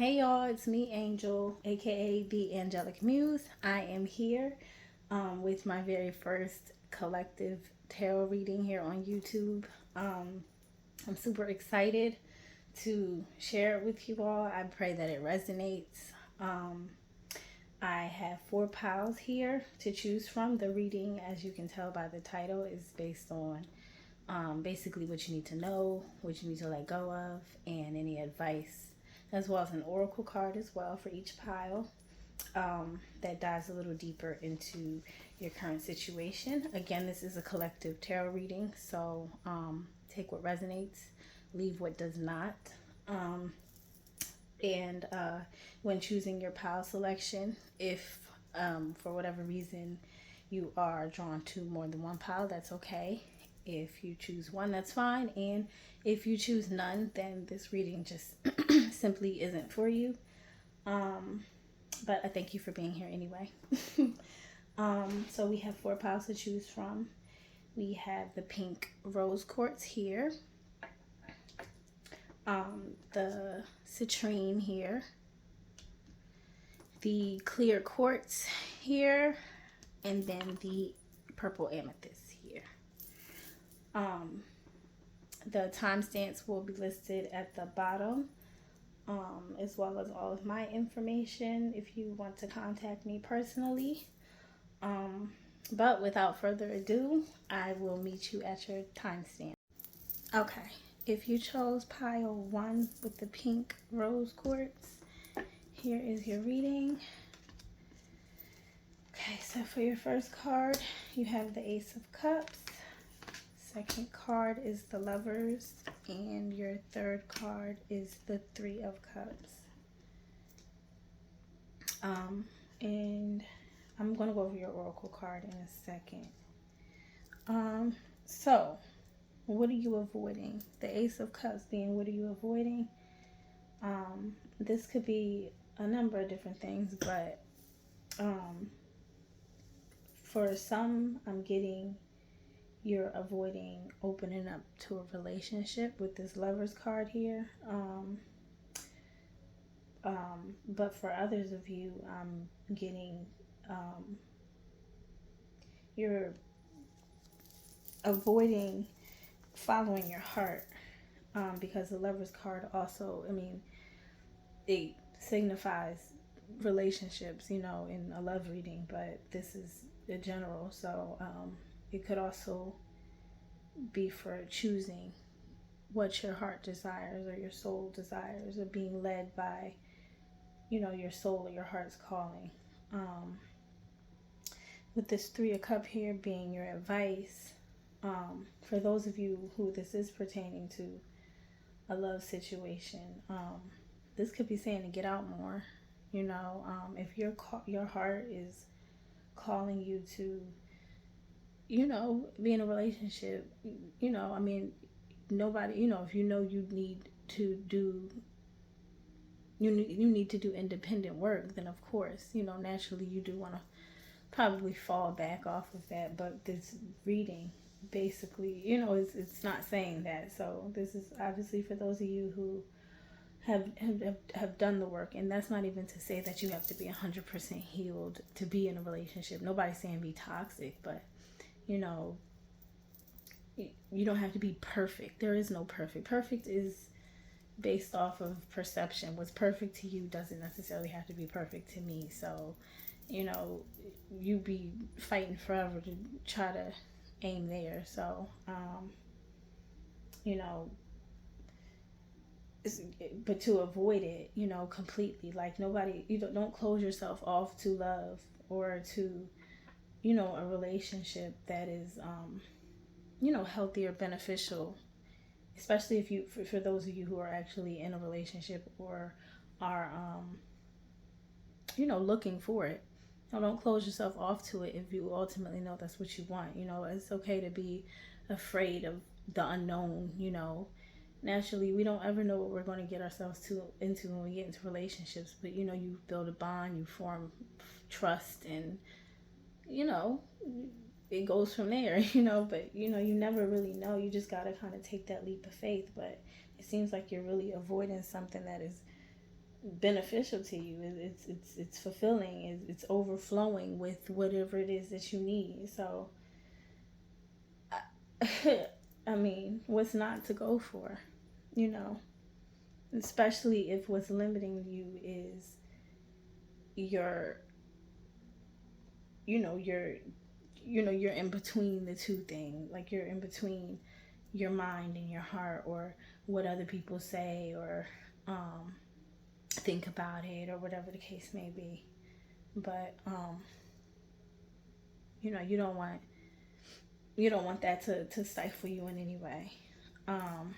Hey y'all, it's me, Angel, aka the Angelic Muse. I am here with my very first collective tarot reading here on YouTube. I'm super excited to share it with you all. I pray that it resonates. I have 4 piles here to choose from. The reading, as you can tell by the title, is based on basically what you need to know, what you need to let go of, and any advice, as well as an oracle card as well for each pile that dives a little deeper into your current situation. Again, this is a collective tarot reading, so take what resonates, leave what does not. And when choosing your pile selection, if for whatever reason you are drawn to more than one pile, that's okay. If you choose one, that's fine. And if you choose none, then this reading just simply isn't for you. But I thank you for being here anyway. So we have 4 piles to choose from. We have the pink rose quartz here, the citrine here, the clear quartz here, and then the purple amethyst here. The timestamps will be listed at the bottom, as well as all of my information if you want to contact me personally. But without further ado, I will meet you at your timestamp. Okay, if you chose pile 1 with the pink rose quartz, here is your reading. Okay, so for your first card, you have the Ace of Cups. Second card is the Lovers, and your third card is the Three of Cups. And I'm going to go over your oracle card in a second. So what are you avoiding? The Ace of Cups being, what are you avoiding? This could be a number of different things, but for some, I'm getting you're avoiding opening up to a relationship with this Lovers card here. But for others of you, I'm getting you're avoiding following your heart, because the Lovers card also, it signifies relationships, in a love reading, but this is the general, so it could also be for choosing what your heart desires or your soul desires, or being led by, your soul or your heart's calling. With this Three of Cups here being your advice, for those of you who this is pertaining to a love situation, this could be saying to get out more. If your heart is calling you to, be in a relationship, nobody, if you need to do, you need to do independent work, then of course, naturally you do want to probably fall back off of that. But this reading basically, it's not saying that. So this is obviously for those of you who have done the work, and that's not even to say that you have to be 100% healed to be in a relationship. Nobody's saying be toxic, but you don't have to be perfect. There is no perfect. Perfect is based off of perception. What's perfect to you doesn't necessarily have to be perfect to me. So you be fighting forever to try to aim there. So but to avoid it, completely, like nobody, don't close yourself off to love or to, a relationship that is, healthy or beneficial, especially if you, for those of you who are actually in a relationship or are, looking for it. Don't close yourself off to it if you ultimately know that's what you want. It's okay to be afraid of the unknown. Naturally, we don't ever know what we're going to get ourselves into when we get into relationships. But, you build a bond, you form trust, and, it goes from there, But, you never really know. You just got to kind of take that leap of faith. But it seems like you're really avoiding something that is beneficial to you. It's fulfilling. It's overflowing with whatever it is that you need. So, I mean, what's not to go for? You know, especially if what's limiting you is your, you know, your, you're in between the two things. Like you're in between your mind and your heart, or what other people say, or think about it, or whatever the case may be. But you don't want that to stifle you in any way. Um,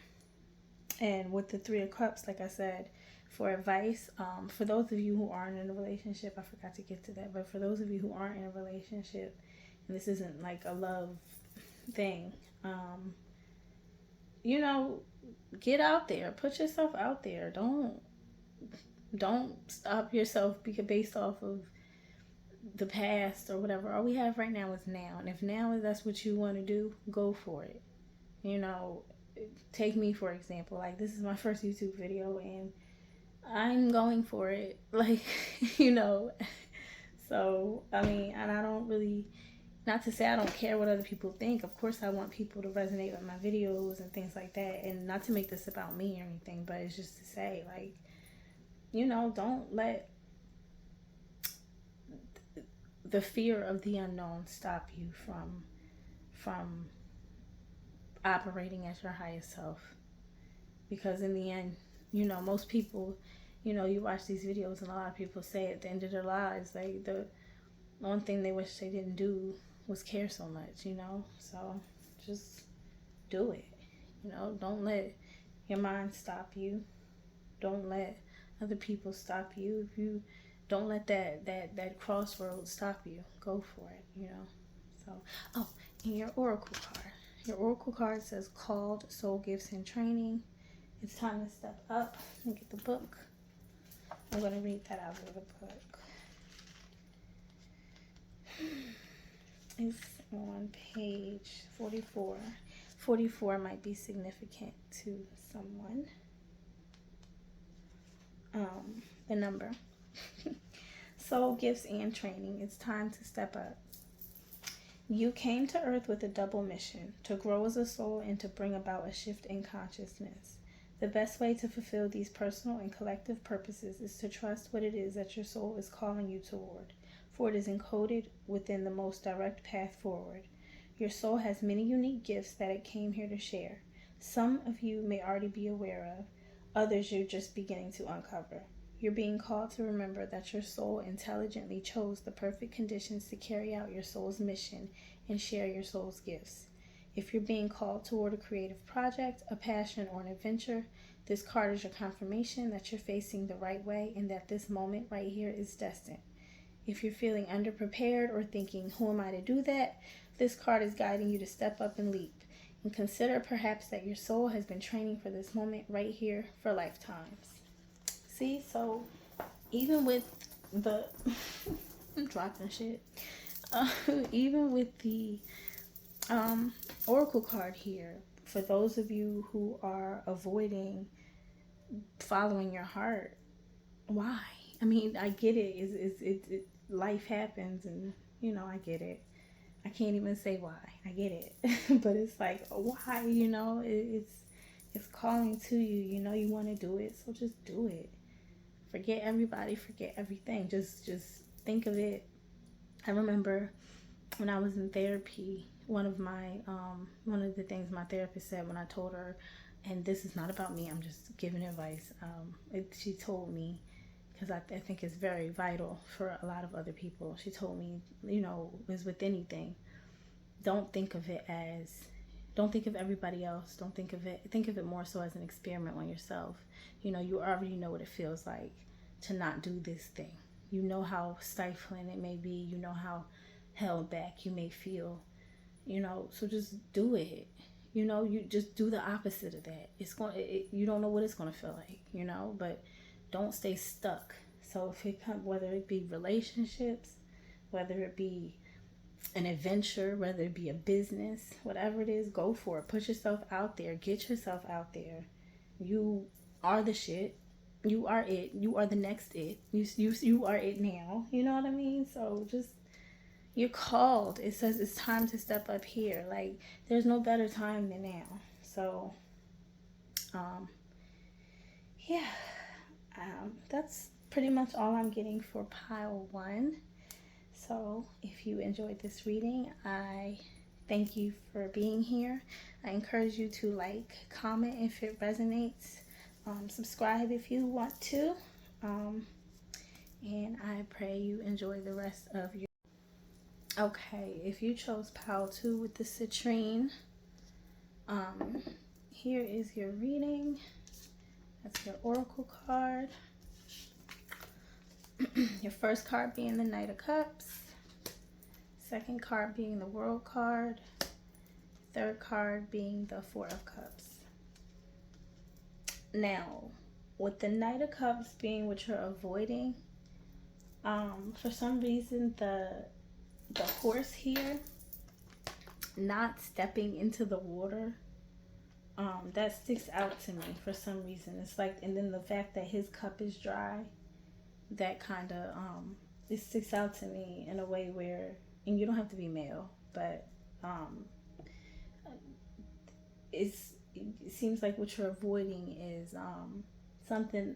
and with the Three of Cups, like I said, for advice, for those of you who aren't in a relationship, I forgot to get to that, but for those of you who aren't in a relationship, and this isn't like a love thing, you know, get out there, put yourself out there. Don't stop yourself because based off of the past or whatever. All we have right now is now, and if now is that's what you want to do, go for it. You know, take me for example. Like this is my first YouTube video, and I'm going for it. Like, you know, so I mean, and I don't really. Not to say I don't care what other people think. Of course, I want people to resonate with my videos and things like that. And not to make this about me or anything, but it's just to say, like, you know, don't let the fear of the unknown stop you from operating as your highest self. Because in the end, you know, most people, you know, you watch these videos and a lot of people say at the end of their lives, like the one thing they wish they didn't do was care so much, you know. So just do it. You know, don't let your mind stop you. Don't let other people stop you. If you don't let that crossroads stop you, go for it, you know. So, oh, and your oracle card. Your oracle card says called soul gifts and training. It's time to step up and get the book. I'm going to read that out of the book. It's on page 44. 44 might be significant to someone. The number. Soul gifts and training. It's time to step up. You came to Earth with a double mission, to grow as a soul and to bring about a shift in consciousness. The best way to fulfill these personal and collective purposes is to trust what it is that your soul is calling you toward, for it is encoded within the most direct path forward. Your soul has many unique gifts that it came here to share. Some of you may already be aware of, others you're just beginning to uncover. You're being called to remember that your soul intelligently chose the perfect conditions to carry out your soul's mission and share your soul's gifts. If you're being called toward a creative project, a passion, or an adventure, this card is your confirmation that you're facing the right way and that this moment right here is destined. If you're feeling underprepared or thinking, who am I to do that? This card is guiding you to step up and leap. And consider perhaps that your soul has been training for this moment right here for lifetimes. See, so even with the I'm dropping shit. Even with the oracle card here, for those of you who are avoiding following your heart, why? I mean, I get it. It life happens, and you know, I get it. I can't even say why. I get it, but it's like why? You know, it's calling to you. You know, you want to do it, so just do it. Forget everybody. Forget everything. Just think of it. I remember when I was in therapy, one of the things my therapist said when I told her, and this is not about me, I'm just giving advice. She told me, because I think it's very vital for a lot of other people. She told me, you know, as with anything, don't think of everybody else. Think of it more so as an experiment on yourself. You know, you already know what it feels like to not do this thing. You know how stifling it may be. You know how held back you may feel. You know, so just do it. You know, you just do the opposite of that. You don't know what it's going to feel like, you know, but don't stay stuck. So whether it be relationships, whether it be an adventure, whether it be a business, whatever it is, go for it. Put yourself out there. Get yourself out there. You are the shit. You are it. You are the next it. You are it now. You know what I mean? So just, you're called. It says it's time to step up here. Like, there's no better time than now. So, um, yeah, that's pretty much all I'm getting for pile one. So, if you enjoyed this reading, I thank you for being here. I encourage you to like, comment if it resonates, subscribe if you want to, and I pray you enjoy the rest of your. Okay, if you chose pile two with the citrine, here is your reading. That's your oracle card. Your first card being the Knight of Cups. Second card being the World card. Third card being the Four of Cups. Now, with the Knight of Cups being what you're avoiding, for some reason the horse here not stepping into the water, that sticks out to me for some reason. It's like, and then the fact that his cup is dry, that kind of it sticks out to me in a way where, and you don't have to be male, but it seems like what you're avoiding is something.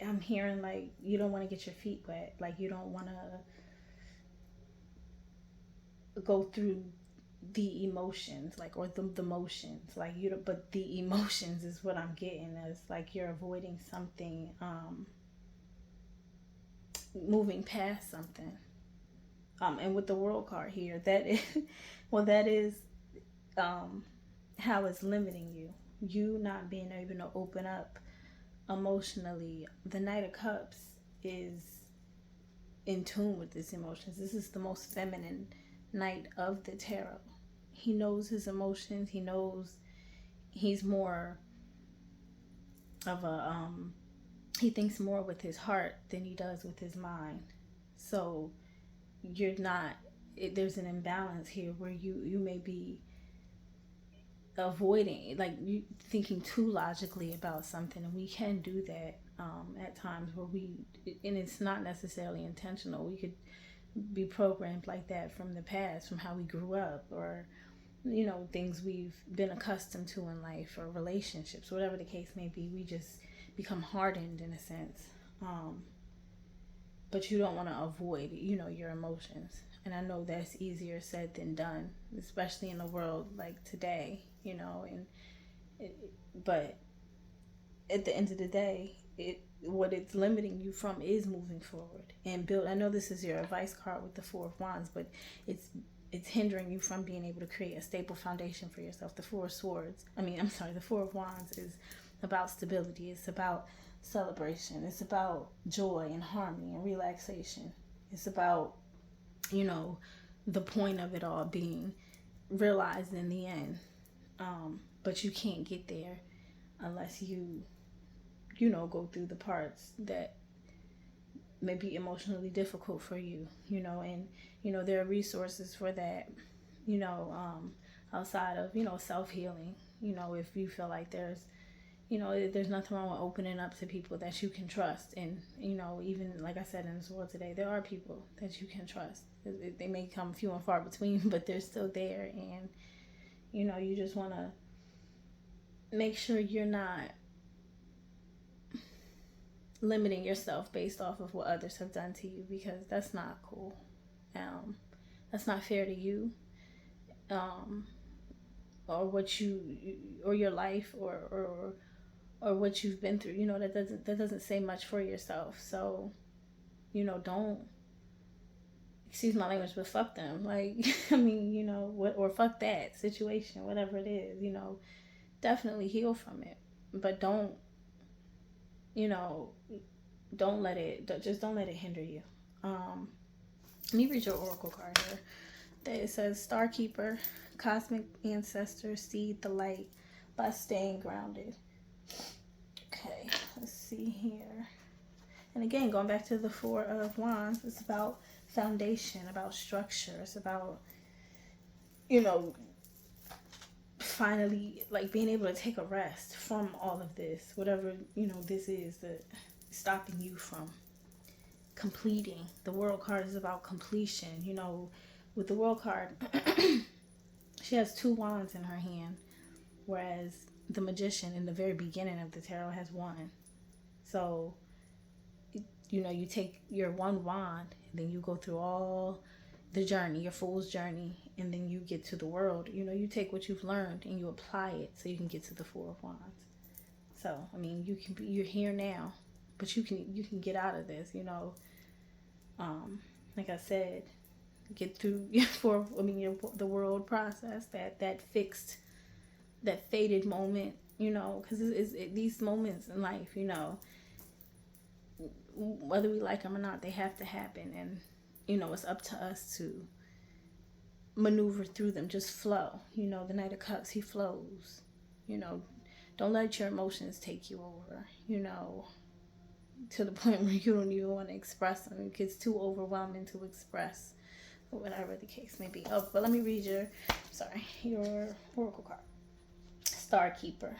I'm hearing like you don't want to get your feet wet, like you don't want to go through the emotions, like, or the motions, like you don't, but the emotions is what I'm getting as, like you're avoiding something, moving past something. And with the World card here, that is well, that is how it's limiting you not being able to open up emotionally. The Knight of Cups is in tune with his emotions. This is the most feminine knight of the tarot. He knows his emotions. He knows he's more of a he thinks more with his heart than he does with his mind. So you're not, there's an imbalance here where you may be avoiding, like you thinking too logically about something, and we can do that at times where and it's not necessarily intentional. We could be programmed like that from the past, from how we grew up, or things we've been accustomed to in life, or relationships, whatever the case may be. We just become hardened in a sense, but you don't want to avoid your emotions. And I know that's easier said than done, especially in the world like today, but at the end of the day, what it's limiting you from is moving forward and build. I know this is your advice card with the Four of Wands, but it's hindering you from being able to create a stable foundation for yourself. The Four of Swords, the Four of Wands is about stability. It's about celebration. It's about joy and harmony and relaxation. It's about, the point of it all being realized in the end. But you can't get there unless you go through the parts that may be emotionally difficult for you, and, there are resources for that, outside of, self-healing, if you feel like there's nothing wrong with opening up to people that you can trust. And, even like I said in this world today, there are people that you can trust. They may come few and far between, but they're still there. And, you just want to make sure you're not limiting yourself based off of what others have done to you, because that's not cool. That's not fair to you, or what or your life, or what you've been through. That doesn't say much for yourself. So, don't, excuse my language, but fuck them. Like, or fuck that situation, whatever it is. Definitely heal from it, but don't let it hinder you. Let me read your oracle card here. It says, Star Keeper, cosmic ancestors seed the light by staying grounded. Okay, let's see here. And again, going back to the Four of Wands, it's about foundation, about structure. It's about, finally like being able to take a rest from all of this, whatever, you know, this is that stopping you from completing. The world card is about completion. You know, with the world card, she has 2 wands in her hand, whereas the magician in the very beginning of the tarot has 1. So, you know, you take your 1 wand, and then you go through all the journey, your fool's journey, and then you get to the world. You know, you take what you've learned and you apply it so you can get to the 4 of Wands. So, I mean, you're here now, but you can get out of this, you know. Like I said, get through the world process, that fixed, that faded moment, you know, because these moments in life, you know, whether we like them or not, they have to happen, and you know, it's up to us to maneuver through them. Just flow. You know, the Knight of Cups, he flows. You know, don't let your emotions take you over, you know, to the point where you don't even want to express them. It gets too overwhelming to express, or whatever the case may be. Oh, but let me read your oracle card. Star Keeper.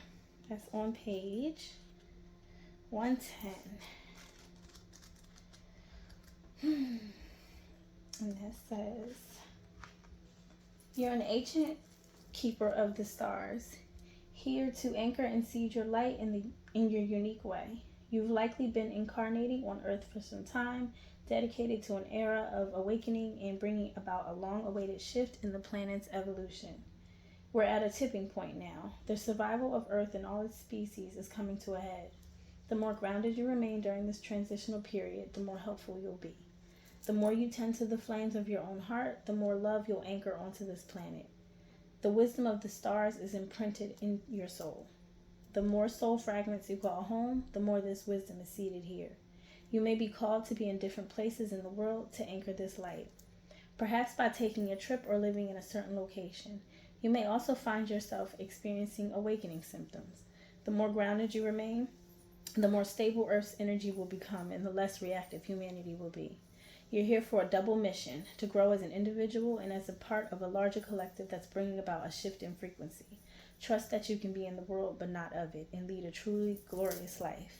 That's on page 110. And that says, you're an ancient keeper of the stars, here to anchor and seed your light in your unique way. You've likely been incarnating on Earth for some time, dedicated to an era of awakening and bringing about a long-awaited shift in the planet's evolution. We're at a tipping point now. The survival of Earth and all its species is coming to a head. The more grounded you remain during this transitional period, the more helpful you'll be. The more you tend to the flames of your own heart, the more love you'll anchor onto this planet. The wisdom of the stars is imprinted in your soul. The more soul fragments you call home, the more this wisdom is seated here. You may be called to be in different places in the world to anchor this light. Perhaps by taking a trip or living in a certain location. You may also find yourself experiencing awakening symptoms. The more grounded you remain, the more stable Earth's energy will become and the less reactive humanity will be. You're here for a double mission, to grow as an individual and as a part of a larger collective that's bringing about a shift in frequency. Trust that you can be in the world but not of it, and lead a truly glorious life.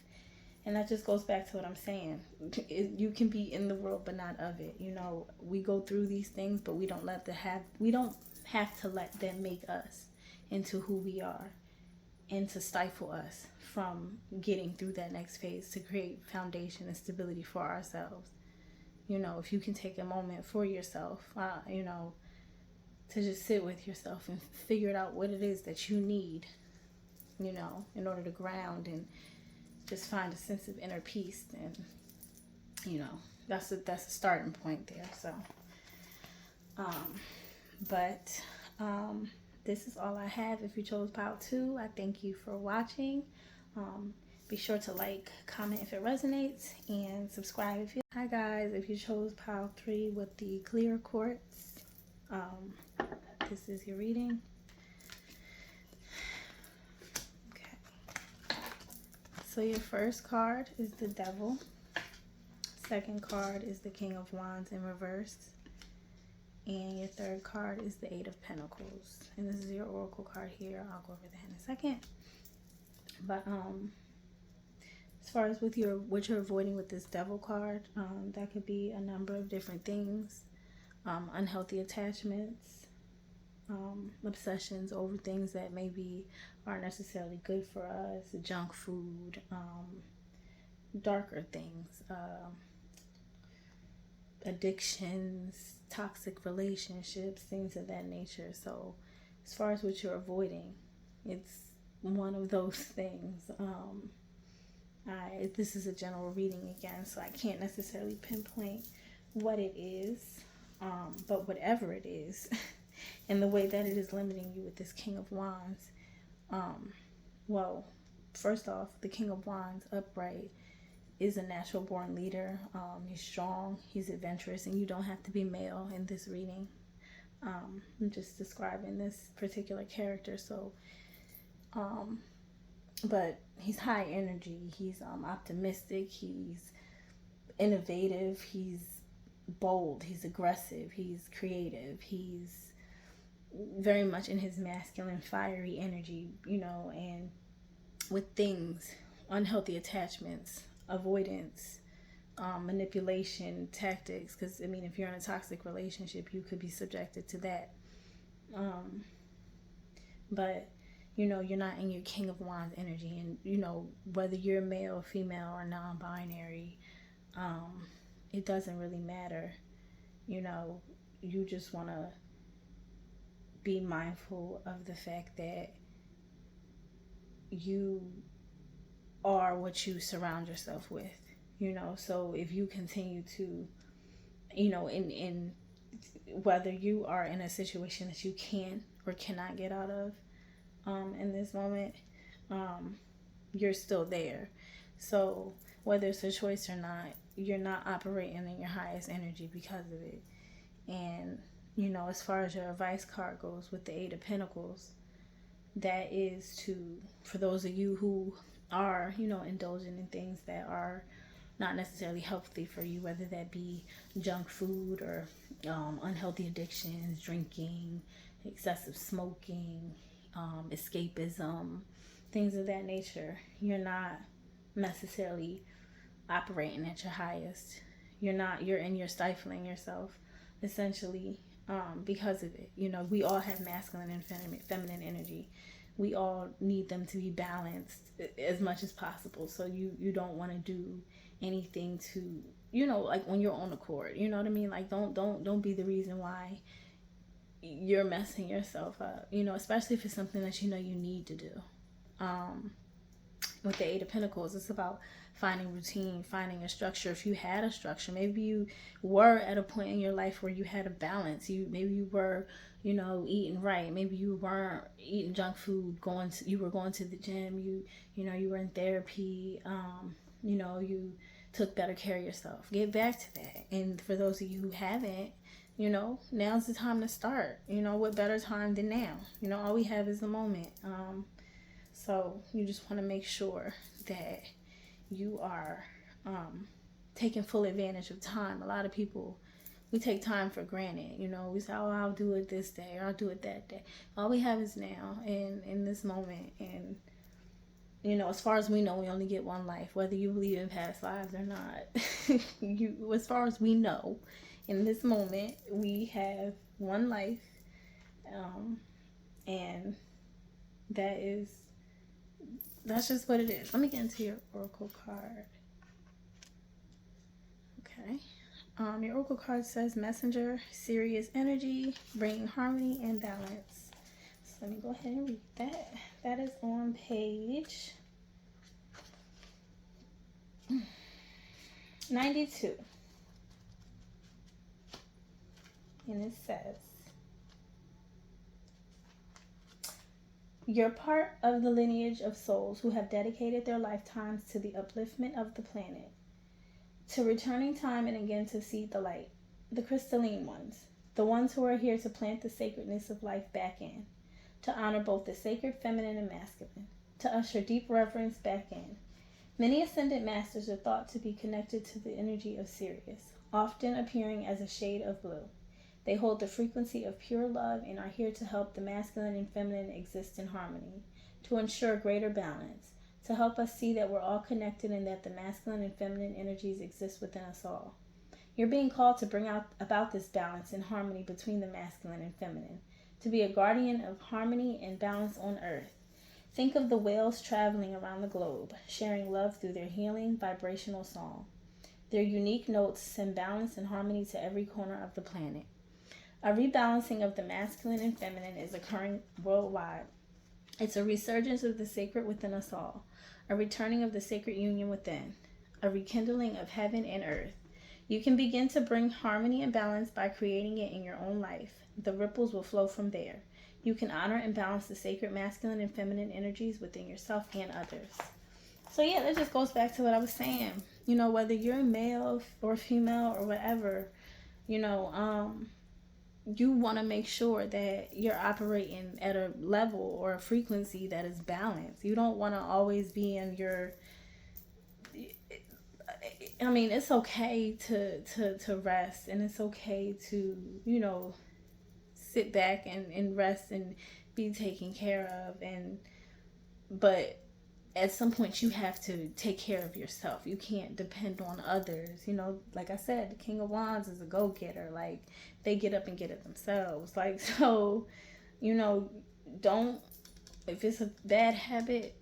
And that just goes back to what I'm saying. You can be in the world but not of it. You know, we go through these things, but we don't have to let them make us into who we are, and to stifle us from getting through that next phase, to create foundation and stability for ourselves. You know, if you can take a moment for yourself, you know, to just sit with yourself and figure out what it is that you need, you know, in order to ground and just find a sense of inner peace, then, you know, that's a starting point there. So, this is all I have. If you chose pile 2, I thank you for watching. Be sure to like, comment if it resonates, and subscribe if you. Hi guys, if you chose pile 3 with the clear quartz, this is your reading. Okay. So your first card is the Devil. Second card is the King of Wands in reverse. And your third card is the 8 of Pentacles. And this is your oracle card here. I'll go over that in a second. But as far as with what you're avoiding with this Devil card, that could be a number of different things. Unhealthy attachments, obsessions over things that maybe aren't necessarily good for us, junk food, darker things, addictions, toxic relationships, things of that nature. So as far as what you're avoiding, it's one of those things. This is a general reading again, so I can't necessarily pinpoint what it is, but whatever it is, and the way that it is limiting you with this King of Wands, well, first off, the King of Wands upright is a natural born leader. He's strong, he's adventurous, and you don't have to be male in this reading. I'm just describing this particular character, so but he's high energy, he's optimistic, he's innovative, he's bold, he's aggressive, he's creative, he's very much in his masculine, fiery energy, and with things, unhealthy attachments, avoidance, manipulation tactics. Because, I mean, if you're in a toxic relationship, you could be subjected to that. But, you're not in your King of Wands energy. And, whether you're male, female, or non binary, it doesn't really matter. You just want to be mindful of the fact that you are what you surround yourself with. So if you continue to, in whether you are in a situation that you can or cannot get out of, in this moment, you're still there. So whether it's a choice or not, you're not operating in your highest energy because of it. And as far as your advice card goes with the Eight of Pentacles, that is for those of you who are, indulging in things that are not necessarily healthy for you, whether that be junk food or unhealthy addictions, drinking, excessive smoking, escapism, things of that nature. You're not necessarily operating at your highest. You're stifling yourself, essentially, because of it. We all have masculine and feminine energy. We all need them to be balanced as much as possible. So you don't want to do anything to, like when you're on the court, you know what I mean? Like don't be the reason why you're messing yourself up, especially if it's something that you need to do. With the Eight of Pentacles, it's about finding routine, finding a structure. If you had a structure, maybe you were at a point in your life where you had a balance. Maybe you were, eating right. Maybe you weren't eating junk food. You were going to the gym. You were in therapy. You took better care of yourself. Get back to that. And for those of you who haven't, now's the time to start. What better time than now? All we have is the moment. So you just want to make sure that you are taking full advantage of time. A lot of people, we take time for granted. We say, oh, I'll do it this day or I'll do it that day. All we have is now and in this moment. And, as far as we know, we only get one life, whether you believe in past lives or not. As far as we know, in this moment, we have one life. And that's just what it is. Let me get into your oracle card. Okay. Your oracle card says messenger, serious energy, bringing harmony and balance. So let me go ahead and read that. That is on page 92. And it says, you're part of the lineage of souls who have dedicated their lifetimes to the upliftment of the planet, to returning time and again to see the light, the crystalline ones, the ones who are here to plant the sacredness of life back in, to honor both the sacred feminine and masculine, to usher deep reverence back in. Many ascended masters are thought to be connected to the energy of Sirius, often appearing as a shade of blue. They hold the frequency of pure love and are here to help the masculine and feminine exist in harmony, to ensure greater balance, to help us see that we're all connected and that the masculine and feminine energies exist within us all. You're being called to bring about this balance and harmony between the masculine and feminine, to be a guardian of harmony and balance on Earth. Think of the whales traveling around the globe, sharing love through their healing, vibrational song. Their unique notes send balance and harmony to every corner of the planet. A rebalancing of the masculine and feminine is occurring worldwide. It's a resurgence of the sacred within us all, a returning of the sacred union within, a rekindling of heaven and earth. You can begin to bring harmony and balance by creating it in your own life. The ripples will flow from there. You can honor and balance the sacred masculine and feminine energies within yourself and others. So yeah, that just goes back to what I was saying. Whether you're male or female or whatever, you want to make sure that you're operating at a level or a frequency that is balanced. You don't want to always be in your... I mean, it's okay to rest, and it's okay to, sit back and rest and be taken care of. But at some point you have to take care of yourself. You can't depend on others. Like I said, the King of Wands is a go-getter. Like, they get up and get it themselves. Like, so, don't, if it's a bad habit,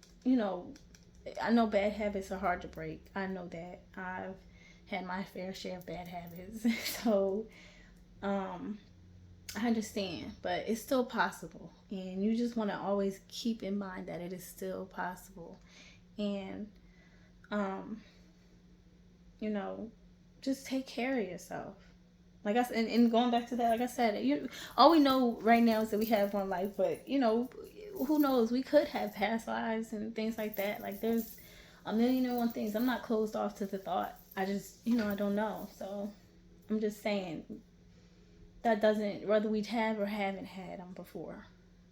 I know bad habits are hard to break. I know that. I've had my fair share of bad habits. So, I understand, but it's still possible. And you just want to always keep in mind that it is still possible. And, just take care of yourself. Like I said, and going back to that, like I said, all we know right now is that we have one life, but, who knows? We could have past lives and things like that. Like, there's a million and one things. I'm not closed off to the thought. I just, I don't know. So I'm just saying, that doesn't, whether we have or haven't had them before,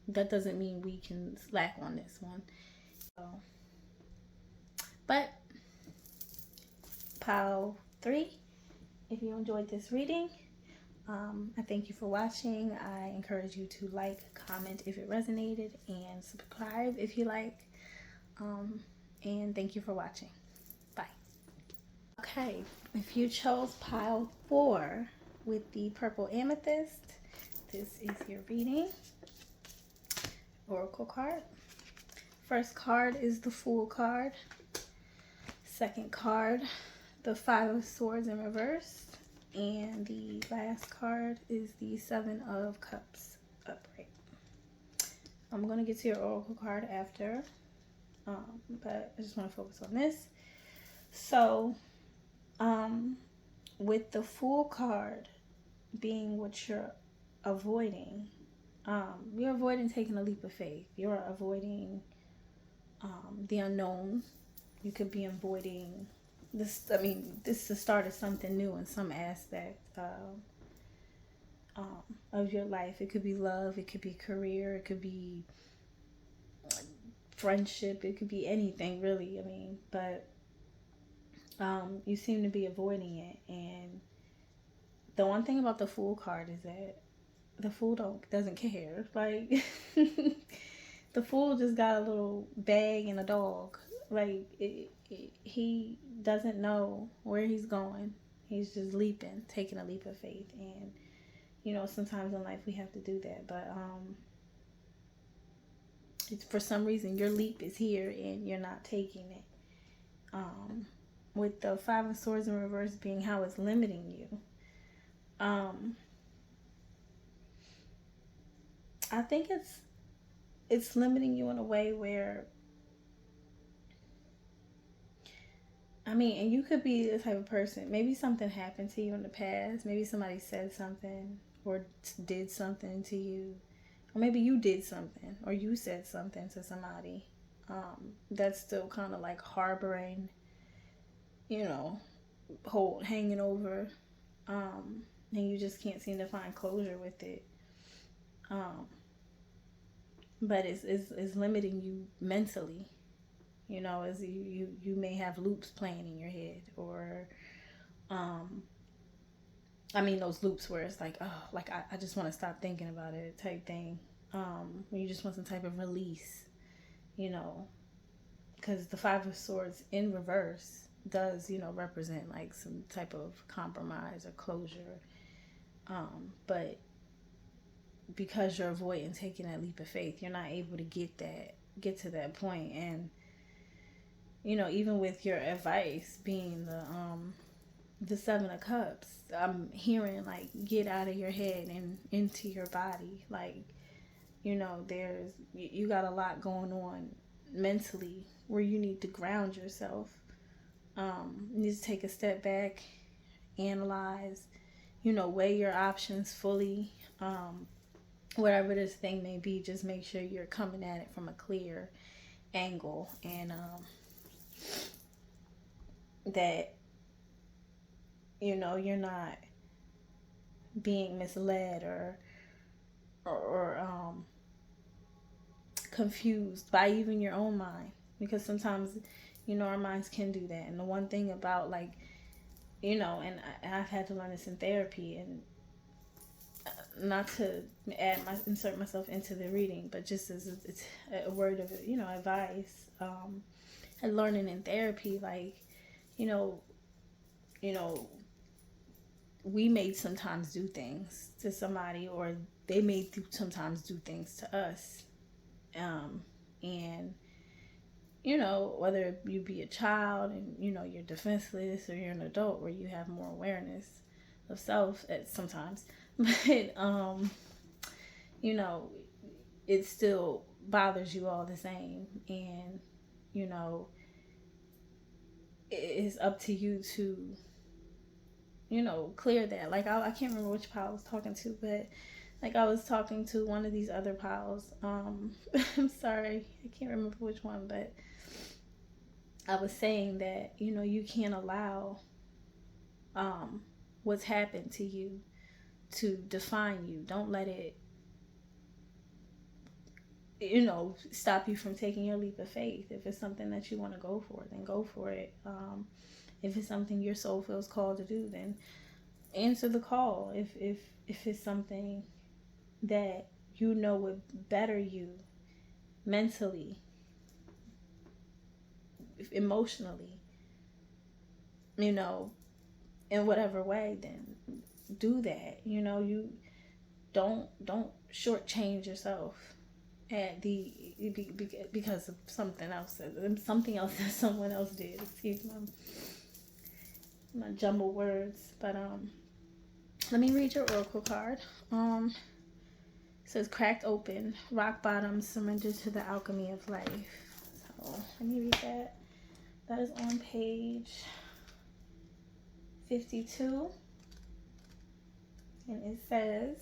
that doesn't mean we can slack on this one. So, but pile 3, if you enjoyed this reading, I thank you for watching. I encourage you to like, comment if it resonated, and subscribe if you like. And thank you for watching. Bye. Okay, if you chose pile 4 with the purple amethyst, this is your reading. Oracle card. First card is the Fool card. Second card, the 5 of Swords in reverse. And the last card is the 7 of Cups upright. I'm going to get to your oracle card after, but I just want to focus on this. So, with the Fool card being what you're avoiding, you're avoiding taking a leap of faith. You're avoiding the unknown. You could be avoiding this. I mean, this is the start of something new in some aspect of your life. It could be love, it could be career, it could be friendship, it could be anything really. I mean, but you seem to be avoiding it. And the one thing about the Fool card is that the Fool doesn't care. Like, the Fool just got a little bag and a dog. Like, he doesn't know where he's going. He's just leaping, taking a leap of faith. And, sometimes in life we have to do that. But it's, for some reason, your leap is here and you're not taking it. With the 5 of Swords in reverse being how it's limiting you. I think it's limiting you in a way where, I mean, and you could be the type of person, maybe something happened to you in the past, maybe somebody said something or did something to you, or maybe you did something or you said something to somebody that's still kind of like harboring, hanging over, and you just can't seem to find closure with it. But it's limiting you mentally. As you may have loops playing in your head, or those loops where it's like, oh, like I just want to stop thinking about it type thing. When you just want some type of release, because the 5 of Swords in reverse does, represent like some type of compromise or closure. But because you're avoiding taking that leap of faith, you're not able to get to that point. And even with your advice being the 7 of Cups, I'm hearing like, get out of your head and into your body. Like, you got a lot going on mentally where you need to ground yourself. You need to take a step back, analyze, weigh your options fully. Whatever this thing may be, just make sure you're coming at it from a clear angle, and that you're not being misled or confused by even your own mind, because sometimes our minds can do that. And the one thing about, like, and I've had to learn this in therapy, and not to insert myself into the reading, but just as it's a word of, advice, and learning in therapy, like, you know, you know, we may sometimes do things to somebody, or they may sometimes do things to us, and whether you be a child and you're defenseless, or you're an adult where you have more awareness of self at sometimes, but it still bothers you all the same, and it's up to you to clear that. Like, I can't remember which pal I was talking to, but like, I was talking to one of these other pals. I'm sorry, I can't remember which one, but I was saying that you can't allow what's happened to you to define you. Don't let it stop you from taking your leap of faith. If it's something that you want to go for, then go for it. If it's something your soul feels called to do, then answer the call. If it's something that would better you mentally, emotionally, in whatever way, then do that. You don't shortchange yourself at because of something else that someone else did. Excuse my jumbled words, but let me read your oracle card. It says cracked open, rock bottom, surrender to the alchemy of life. So let me read that. That is on page 52, and it says,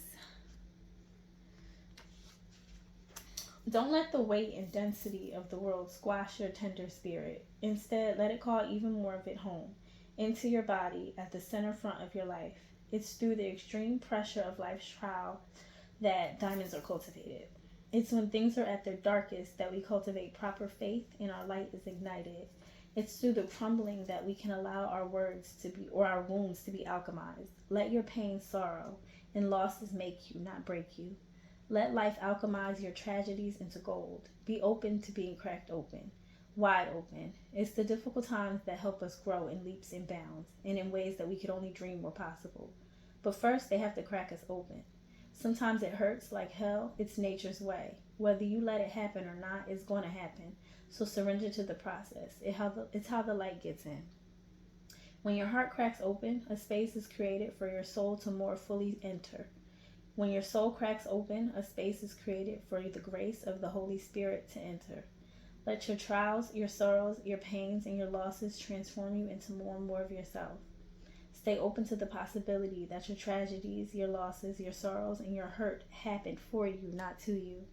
don't let the weight and density of the world squash your tender spirit. Instead, let it call even more of it home, into your body, at the center front of your life. It's through the extreme pressure of life's trial that diamonds are cultivated. It's when things are at their darkest that we cultivate proper faith and our light is ignited. It's through the crumbling that we can allow our words to be, or our wounds to be, alchemized. Let your pain, sorrow, and losses make you, not break you. Let life alchemize your tragedies into gold. Be open to being cracked open, wide open. It's the difficult times that help us grow in leaps and bounds, and in ways that we could only dream were possible. But first, they have to crack us open. Sometimes it hurts like hell. It's nature's way. Whether you let it happen or not, it's going to happen. So surrender to the process. It's how the light gets in. When your heart cracks open, a space is created for your soul to more fully enter. When your soul cracks open, a space is created for the grace of the Holy Spirit to enter. Let your trials, your sorrows, your pains, and your losses transform you into more and more of yourself. Stay open to the possibility that your tragedies, your losses, your sorrows, and your hurt happened for you, not to you.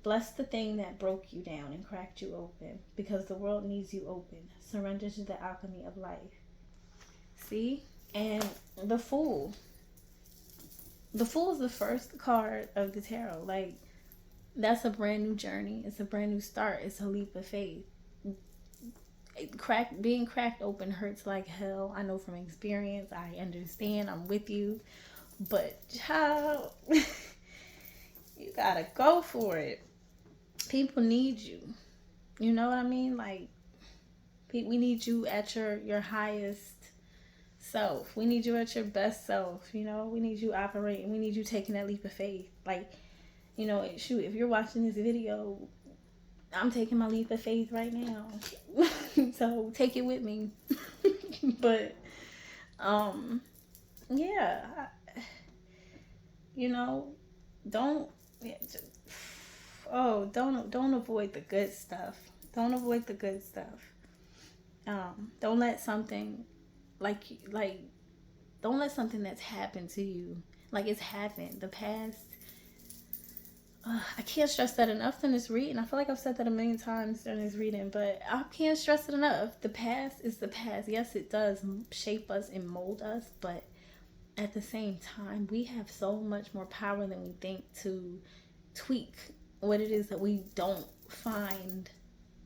Bless the thing that broke you down and cracked you open, because the world needs you open. Surrender to the alchemy of life. See? And the Fool. The Fool is the first card of the tarot. Like, that's a brand new journey. It's a brand new start. It's a leap of faith. Being cracked open hurts like hell. I know from experience. I understand. I'm with you. But, child, you gotta go for it. People need you. You know what I mean? Like, we need you at your highest self. We need you at your best self. We need you operating. We need you taking that leap of faith. Like, shoot, if you're watching this video, I'm taking my leap of faith right now. So take it with me. But, yeah, don't avoid the good stuff. Don't avoid the good stuff. Don't let something don't let something that's happened to you, like it's happened, the past. I can't stress that enough in this reading. I feel like I've said that a million times during this reading, but I can't stress it enough. The past is the past. Yes, it does shape us and mold us, but at the same time, we have so much more power than we think to tweak what it is that we don't find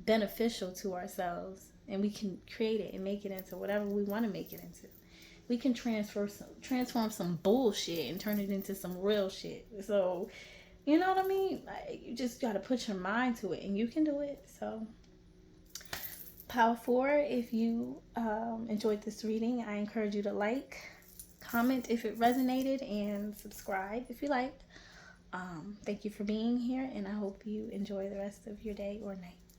beneficial to ourselves, and we can create it and make it into whatever we want to make it into. we can transform some bullshit and turn it into some real shit. So, you know what I mean? Like, you just got to put your mind to it, and you can do it. So, Pile 4, if you enjoyed this reading, I encourage you to like, comment if it resonated, and subscribe if you liked. Thank you for being here, and I hope you enjoy the rest of your day or night.